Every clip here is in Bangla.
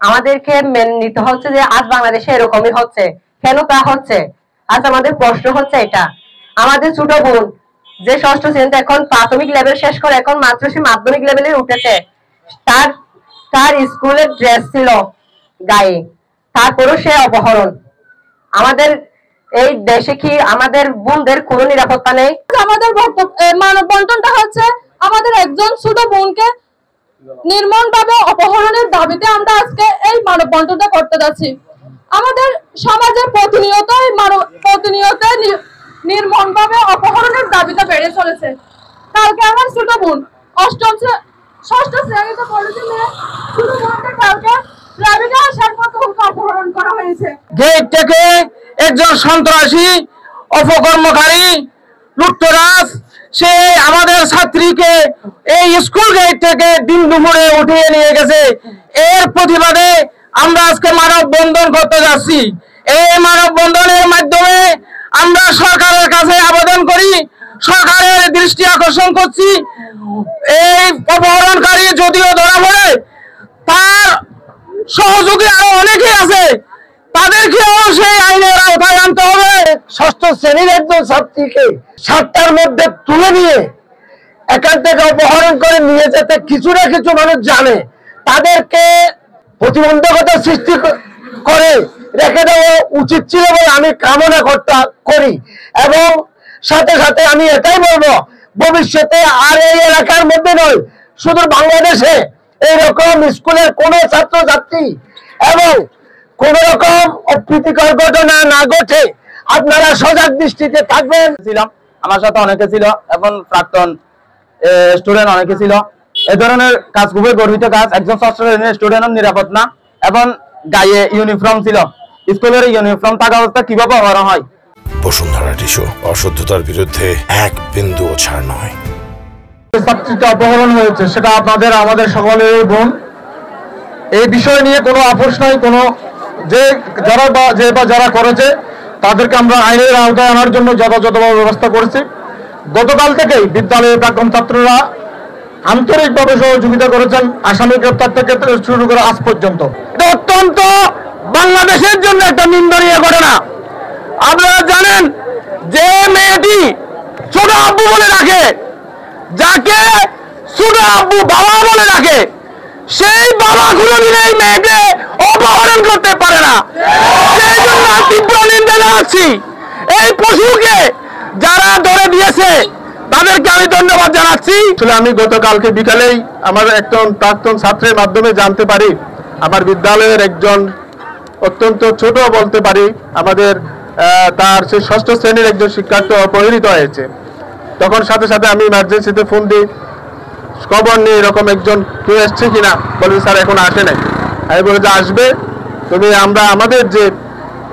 আমাদেরকে মেনে নিতে হচ্ছে যে আজ বাংলাদেশে এরকমই হচ্ছে। কেন তা হচ্ছে? আজ আমাদের প্রশ্ন হচ্ছে এটা, আমাদের ছোট বোন যে ষষ্ঠ শ্রেণীতে এখন প্রাথমিক লেভেল শেষ করে এখন মাত্র সে মাধ্যমিক লেভেলে উঠেছে, তার তার স্কুলের ড্রেস ছিল গায়ে, তারপরও সে অপহরণ। আমাদের এই দেশে কি আমাদের বোনদের কোনো নিরাপত্তা নেই? আমাদের মানব বন্টনটা হচ্ছে আমাদের একজন ছোট বোনকে নির্মমভাবে অপহরণের দাবিতে আমরা আজকে এই মানব বন্টনটা করতে যাচ্ছি। আমাদের সমাজে প্রতিনিয়ত নির্মমভাবে অপহরণের দাবিটা বেড়ে চলেছে। কালকে আমার ছোট বোন ষষ্ঠ শ্রেণীতে পড়েছে, ছোট বোনকে কালকে প্রাইভেটে আসার মতো অপহরণ করা হয়েছে। গেট থেকে একজন সন্ত্রাসী অপকর্মকারী লুটতরাজ সে আমাদের ছাত্রীকে এই স্কুল গেট থেকে দিন দুপুরে উঠিয়ে নিয়ে গেছে। এর প্রতিবাদে আমরা আজকে মানববন্ধন করতে যাচ্ছি। এই মানববন্ধনের মাধ্যমে আমরা সরকারের কাছে আবেদন করি, সরকারের দৃষ্টি আকর্ষণ করছি, এই অপহরণকারী যদিও ধরা পড়ে তার সহযোগী আরো অনেকেই আছে, তাদেরকেও সেই আইনের আওতায় আনতে হবে। ষষ্ঠ শ্রেণীর একজন ছাত্রীকে 7টার মধ্যে তুলে নিয়ে এখান থেকে অপহরণ করে নিয়ে যেতে কিছু না কিছু মানুষ জানে, তাদেরকে প্রতিবন্ধকতা সৃষ্টি করে রেখে দেওয়া উচিত ছিল বলে আমি কামনা করি। এবং সাথে সাথে আমি এটাই বলবো, ভবিষ্যতে আর এই এলাকার মধ্যে নয়, শুধু বাংলাদেশে এইরকম স্কুলের কোনো ছাত্রছাত্রী এবং কোন রকম অপ্রীতিকর ঘটনা না ঘটে আপনারা সজাগ দৃষ্টিতে থাকবেন। আমার সাথে অনেকে ছিল এবং প্রাক্তন স্টুডেন্ট অনেকে ছিল। এই ধরনের কাজ খুবই গর্বিত কাজ। একজন ষষ্ঠ শ্রেণীর স্টুডেন্ট নিরাপদ না এবং গায়ে ইউনিফর্ম ছিল, স্কুলের ইউনিফর্ম থাকা অবস্থা কিভাবে অপহরণ হয়। বসুন্ধরা টিস্যু, অশুদ্ধতার বিরুদ্ধে এক বিন্দুও ছাড় নয়। ছাত্রীটা অপহরণ হয়েছে, সেটা আপনাদের আমাদের সকলের বোন। এই বিষয় নিয়ে কোনো আপোষ নাই। কোনো যারা করেছে তাদেরকে আমরা আইনের আওতায় আনার জন্য যথাযথভাবে ব্যবস্থা করেছি। গতকাল থেকেই বিদ্যালয়ের প্রাক্তন ছাত্ররা আন্তরিকভাবে সহযোগিতা করেছেন, আসামি গ্রেপ্তার থেকে শুরু করে আজ পর্যন্ত। এটা অত্যন্ত বাংলাদেশের জন্য একটা নিন্দনীয় ঘটনা। আপনারা জানেন যে মেয়েটি ছোট আব্বু বলে ডাকে, যাকে ছোট আব্বু বাবা বলে ডাকে, সেই বাবা কোনোদিন এই মেয়েকে অপহরণ করতে পারে না। সেই জন্য তীব্র নিন্দা জানাচ্ছি। এই পশুকে যারা ধরে দিয়েছে তাদেরকে আমি ধন্যবাদ জানাচ্ছি। আসলে আমি গতকালকে বিকালেই আমার একজন প্রাক্তন ছাত্রের মাধ্যমে জানতে পারি আমার বিদ্যালয়ের একজন অত্যন্ত ছোট বলতে পারি আমাদের তার সেই ষষ্ঠ শ্রেণীর একজন শিক্ষার্থী অপহৃত হয়েছে। তখন সাথে সাথে আমি ইমার্জেন্সিতে ফোন দিই, খবর নিয়ে এরকম একজন কেউ এসছে কিনা, বলে স্যার এখন আসে নাই। আমি বলে যে আসবে, তুমি আমরা আমাদের যে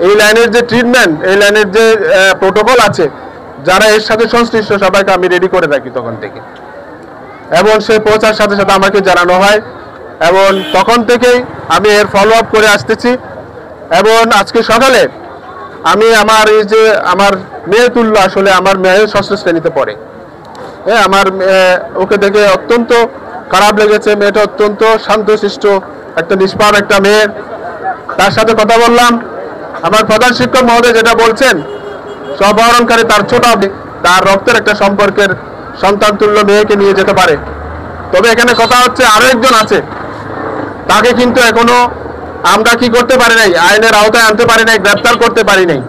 এই লাইনের যে ট্রিটমেন্ট, এই লাইনের যে প্রোটোকল আছে, যারা এর সাথে সংশ্লিষ্ট সবাইকে আমি রেডি করে রাখি তখন থেকে। এবং সে পৌঁছার সাথে সাথে আমাকে জানানো হয় এবং তখন থেকেই আমি এর ফলো আপ করে আসতেছি। এবং আজকে সকালে আমি আমার এই যে আমার মেয়ে তুল্য, আসলে আমার মেয়ে ষষ্ঠ শ্রেণীতে পড়ে, আমার ওকে দেখে অত্যন্ত খারাপ লেগেছে। মেয়েটা অত্যন্ত শান্তশিষ্ট একটা নিষ্পাপ একটা মেয়ে। তার সাথে কথা বললাম, আমার প্রধান শিক্ষক মহোদয় যেটা বলছেন, অপহরণকারী তার ছোট তার রক্তের একটা সম্পর্কের সন্তান তুল্য মেয়েকে নিয়ে যেতে পারে। তবে এখানে কথা হচ্ছে আরো একজন আছে, তাকে কিন্তু এখনো আমরা কি করতে পারি নাই, আইনের আওতায় আনতে পারি নাই, গ্রেপ্তার করতে পারি নাই।